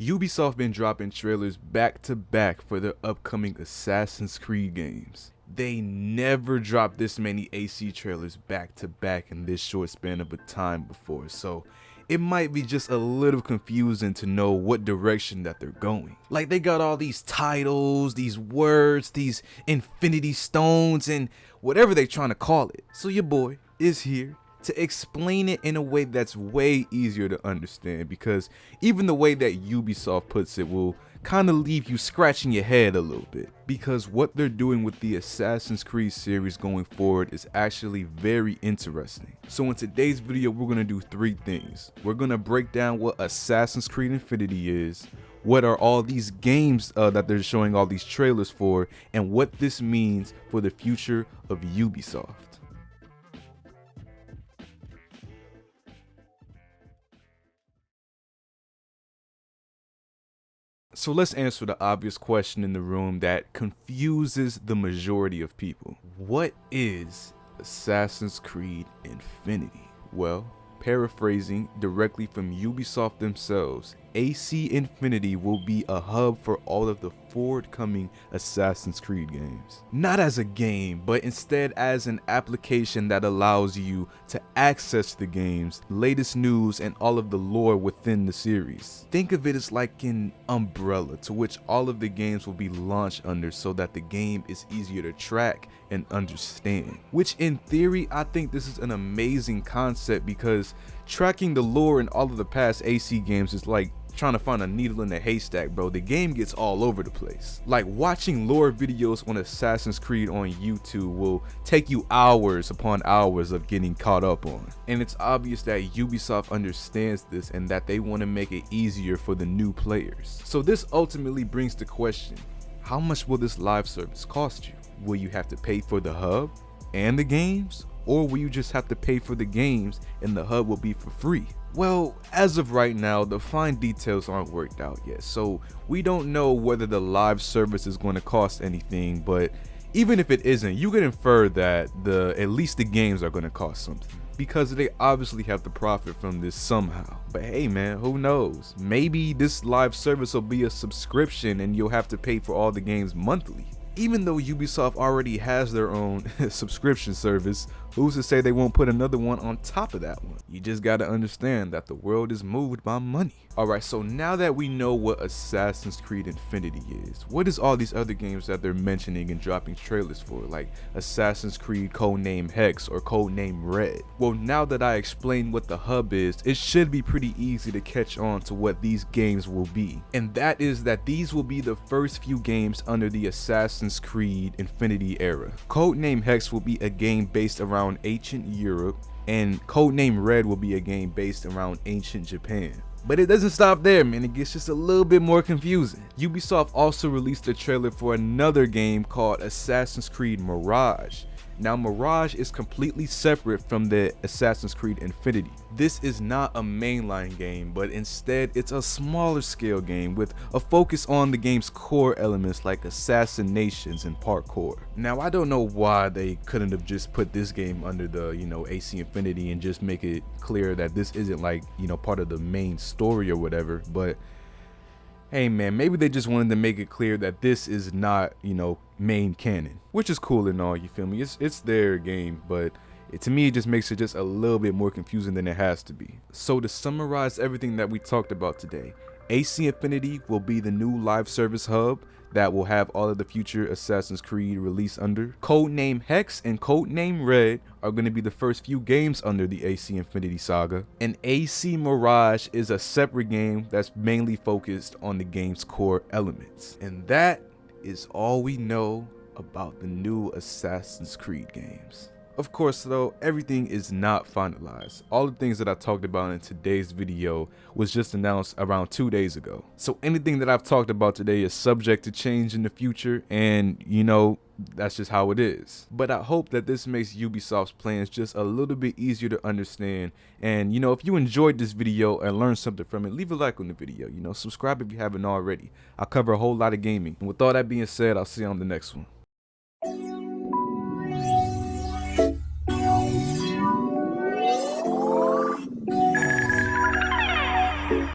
Ubisoft been dropping trailers back to back for their upcoming Assassin's Creed games. They never dropped this many AC trailers back to back in this short span of a time before, so it might be just a little confusing to know what direction that they're going. Like, they got all these titles, these words, these infinity stones, and whatever they trying to call it. So your boy is here to explain it in a way that's way easier to understand, because even the way that Ubisoft puts it will kind of leave you scratching your head a little bit, because what they're doing with the Assassin's Creed series going forward is actually very interesting. So in today's video, we're going to do three things. We're going to break down what Assassin's Creed Infinity is, what are all these games that they're showing all these trailers for, and what this means for the future of Ubisoft. So let's answer the obvious question in the room that confuses the majority of people. What is Assassin's Creed Infinity? Well, paraphrasing directly from Ubisoft themselves, AC Infinity will be a hub for all of the forthcoming Assassin's Creed games. Not as a game, but instead as an application that allows you to access the game's latest news and all of the lore within the series. Think of it as like an umbrella to which all of the games will be launched under, so that the game is easier to track and understand. Which in theory, I think this is an amazing concept, because tracking the lore in all of the past AC games is like trying to find a needle in a haystack, bro. The game gets all over the place. Like, watching lore videos on Assassin's Creed on YouTube will take you hours upon hours of getting caught up on. And it's obvious that Ubisoft understands this and that they want to make it easier for the new players. So this ultimately brings the question, how much will this live service cost you? Will you have to pay for the hub and the games? Or will you just have to pay for the games and the hub will be for free? Well, as of right now, the fine details aren't worked out yet, so we don't know whether the live service is going to cost anything, but even if it isn't, you can infer that at least the games are going to cost something, because they obviously have to profit from this somehow. But hey man, who knows? Maybe this live service will be a subscription and you'll have to pay for all the games monthly. Even though Ubisoft already has their own subscription service, who's to say they won't put another one on top of that one? You just gotta understand that the world is moved by money. Alright, so now that we know what Assassin's Creed Infinity is, what is all these other games that they're mentioning and dropping trailers for, like Assassin's Creed Codename Hex or Codename Red? Well, now that I explained what the hub is, it should be pretty easy to catch on to what these games will be. And that is that these will be the first few games under the Assassin's Creed Infinity era. Codename Hex will be a game based around ancient Europe, and Codename Red will be a game based around ancient Japan. But it doesn't stop there, man. It gets just a little bit more confusing. Ubisoft also released a trailer for another game called Assassin's Creed Mirage. Now, Mirage is completely separate from the Assassin's Creed Infinity. This is not a mainline game, but instead it's a smaller scale game with a focus on the game's core elements like assassinations and parkour. Now, I don't know why they couldn't have just put this game under the, AC Infinity and just make it clear that this isn't like, part of the main story or whatever, but hey man, maybe they just wanted to make it clear that this is not, main canon, which is cool and all, you feel me? It's their game, but to me it just makes it just a little bit more confusing than it has to be. So to summarize everything that we talked about today, AC Infinity will be the new live service hub that will have all of the future Assassin's Creed released under. Codename Hex and Codename Red are going to be the first few games under the AC Infinity saga. And AC Mirage is a separate game that's mainly focused on the game's core elements. And that is all we know about the new Assassin's Creed games. Of course though, everything is not finalized. All the things that I talked about in today's video was just announced around 2 days ago. So anything that I've talked about today is subject to change in the future, and that's just how it is. But I hope that this makes Ubisoft's plans just a little bit easier to understand. And if you enjoyed this video and learned something from it, leave a like on the video. Subscribe if you haven't already. I cover a whole lot of gaming. And with all that being said, I'll see you on the next one.